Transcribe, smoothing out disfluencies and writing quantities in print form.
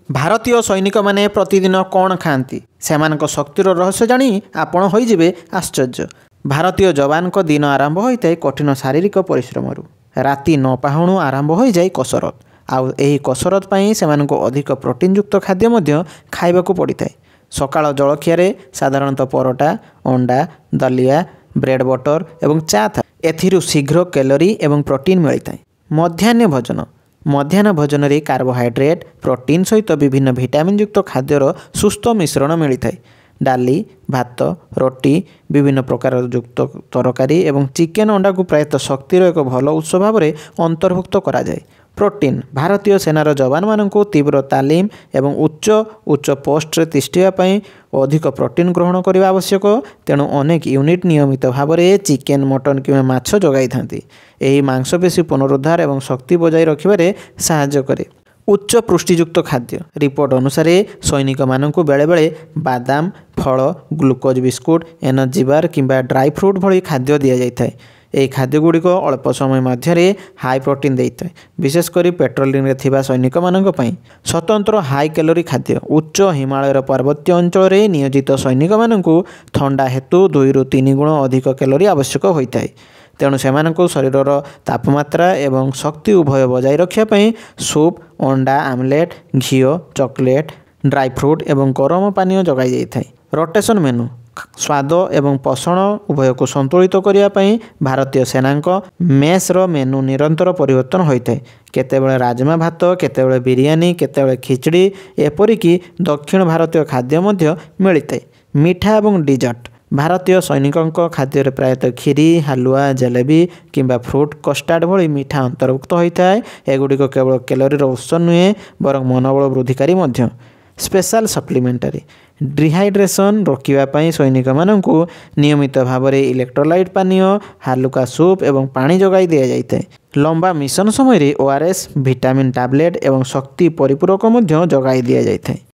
ଭାରତୀୟ ସୈନିକମାନେ ପ୍ରତିଦିନ କ'ଣ ଖାଆନ୍ତି? ସେମାନଙ୍କ ଶକ୍ତିର ରହସ୍ୟ ଜାଣି ଆପଣ ହୋଇଯିବେ ଆଶ୍ଚର୍ଯ୍ୟ। ଭାରତୀୟ ଯବାନଙ୍କ ଦିନ ଆରମ୍ଭ ହୋଇଥାଏ କଠିନ ଶାରୀରିକ ପରିଶ୍ରମରୁ। ରାତି 9 ପାହୁଣୁ ଆରମ୍ଭ ହୋଇଯାଏ କସରତ। ଆଉ ଏହି କସରତ ପାଇଁ ସେମାନଙ୍କୁ ଅଧିକ ପ୍ରୋଟିନ୍ଯୁକ୍ତ ଖାଦ୍ୟ ମଧ୍ୟ ଖାଇବାକୁ ପଡ଼ିଥାଏ। ସକାଳ ଜଳଖିଆରେ ସାଧାରଣତଃ ପରଟା, ଅଣ୍ଡା, ଦଲିଆ, ବ୍ରେଡ୍ ବଟର ଏବଂ ଚା ଥାଏ। ଏଥିରୁ ଶୀଘ୍ର କ୍ୟାଲୋରି ଏବଂ ପ୍ରୋଟିନ୍ ମିଳିଥାଏ। ମଧ୍ୟାହ୍ନ ଭୋଜନରେ କାର୍ବୋହାଇଡ୍ରେଟ୍, ପ୍ରୋଟିନ୍ ସହିତ ବିଭିନ୍ନ ଭିଟାମିନ୍ଯୁକ୍ତ ଖାଦ୍ୟର ସୁସ୍ଥ ମିଶ୍ରଣ ମିଳିଥାଏ। ଡାଲି, ଭାତ, ରୁଟି, ବିଭିନ୍ନ ପ୍ରକାର ଯୁକ୍ତ ତରକାରୀ ଏବଂ ଚିକେନ୍ ଅଣ୍ଡାକୁ ପ୍ରାୟତଃ ଶକ୍ତିର ଏକ ଭଲ ଉତ୍ସ ଭାବରେ ଅନ୍ତର୍ଭୁକ୍ତ କରାଯାଏ। ପ୍ରୋଟିନ୍ ଭାରତୀୟ ସେନାର ଯବାନମାନଙ୍କୁ ତୀବ୍ର ତାଲିମ ଏବଂ ଉଚ୍ଚ ପୋଷ୍ଟରେ ତିଷ୍ଠିବା ପାଇଁ ଅଧିକ ପ୍ରୋଟିନ୍ ଗ୍ରହଣ କରିବା ଆବଶ୍ୟକ। ତେଣୁ ଅନେକ ୟୁନିଟ୍ ନିୟମିତ ଭାବରେ ଚିକେନ୍, ମଟନ୍ କିମ୍ବା ମାଛ ଯୋଗାଇଥାନ୍ତି। ଏହି ମାଂସପେଶୀ ପୁନରୁଦ୍ଧାର ଏବଂ ଶକ୍ତି ବଜାୟ ରଖିବାରେ ସାହାଯ୍ୟ କରେ। ଉଚ୍ଚ ପୁଷ୍ଟିଯୁକ୍ତ ଖାଦ୍ୟ ରିପୋର୍ଟ ଅନୁସାରେ ସୈନିକମାନଙ୍କୁ ବେଳେବେଳେ ବାଦାମ, ଫଳ, ଗ୍ଲୁକୋଜ୍ ବିସ୍କୁଟ୍, ଏନର୍ଜି ବାର୍ କିମ୍ବା ଡ୍ରାଇ ଫ୍ରୁଟ୍ ଭଳି ଖାଦ୍ୟ ଦିଆଯାଇଥାଏ। ଏହି ଖାଦ୍ୟଗୁଡ଼ିକ ଅଳ୍ପ ସମୟ ମଧ୍ୟରେ ହାଇ ପ୍ରୋଟିନ୍ ଦେଇଥାଏ, ବିଶେଷ କରି ପେଟ୍ରୋଲିଂରେ ଥିବା ସୈନିକମାନଙ୍କ ପାଇଁ। ସ୍ୱତନ୍ତ୍ର ହାଇ କ୍ୟାଲୋରି ଖାଦ୍ୟ ଉଚ୍ଚ ହିମାଳୟର ପାର୍ବତ୍ୟ ଅଞ୍ଚଳରେ ନିୟୋଜିତ ସୈନିକମାନଙ୍କୁ ଥଣ୍ଡା ହେତୁ 2ରୁ 3 ଗୁଣ ଅଧିକ କ୍ୟାଲୋରି ଆବଶ୍ୟକ ହୋଇଥାଏ। ତେଣୁ ସେମାନଙ୍କୁ ଶରୀରର ତାପମାତ୍ରା ଏବଂ ଶକ୍ତି ଉଭୟ ବଜାୟ ରଖିବା ପାଇଁ ସୁପ୍, ଅଣ୍ଡା ଆମଲେଟ୍, ଘିଅ, ଚକୋଲେଟ୍, ଡ୍ରାଇ ଫ୍ରୁଟ୍ ଏବଂ ଗରମ ପାନୀୟ ଯୋଗାଇ ଯାଇଥାଏ। ରୋଟେସନ୍ ମେନୁ ସ୍ୱାଦ ଏବଂ ପୋଷଣ ଉଭୟକୁ ସନ୍ତୁଳିତ କରିବା ପାଇଁ ଭାରତୀୟ ସେନାଙ୍କ ମେସ୍ର ମେନୁ ନିରନ୍ତର ପରିବର୍ତ୍ତନ ହୋଇଥାଏ। କେତେବେଳେ ରାଜମା ଭାତ, କେତେବେଳେ ବିରିୟାନୀ, କେତେବେଳେ ଖିଚଡ଼ି, ଏପରିକି ଦକ୍ଷିଣ ଭାରତୀୟ ଖାଦ୍ୟ ମଧ୍ୟ ମିଳିଥାଏ। ମିଠା ଏବଂ ଡିଜର୍ଟ ଭାରତୀୟ ସୈନିକଙ୍କ ଖାଦ୍ୟରେ ପ୍ରାୟତଃ କ୍ଷୀରି, ହାଲୁଆ, ଜଲେବି କିମ୍ବା ଫ୍ରୁଟ୍ କଷ୍ଟାର୍ଡ ଭଳି ମିଠା ଅନ୍ତର୍ଭୁକ୍ତ ହୋଇଥାଏ। ଏଗୁଡ଼ିକ କେବଳ କ୍ୟାଲୋରିର ଉତ୍ସ ନୁହେଁ ବରଂ ମନୋବଳ ବୃଦ୍ଧିକାରୀ ମଧ୍ୟ। ସ୍ପେଶାଲ ସପ୍ଲିମେଣ୍ଟାରୀ ଡିହାଇଡ୍ରେସନ୍ ରୋକିବା ପାଇଁ ସୈନିକମାନଙ୍କୁ ନିୟମିତ ଭାବରେ ଇଲେକ୍ଟ୍ରୋଲାଇଟ୍ ପାନୀୟ, ହାଲୁକା ସୁପ୍ ଏବଂ ପାଣି ଯୋଗାଇ ଦିଆଯାଇଥାଏ। ଲମ୍ବା ମିଶନ ସମୟରେ ORS, ଭିଟାମିନ୍ ଟାବଲେଟ୍ ଏବଂ ଶକ୍ତି ପରିପୂରକ ମଧ୍ୟ ଯୋଗାଇ ଦିଆଯାଇଥାଏ।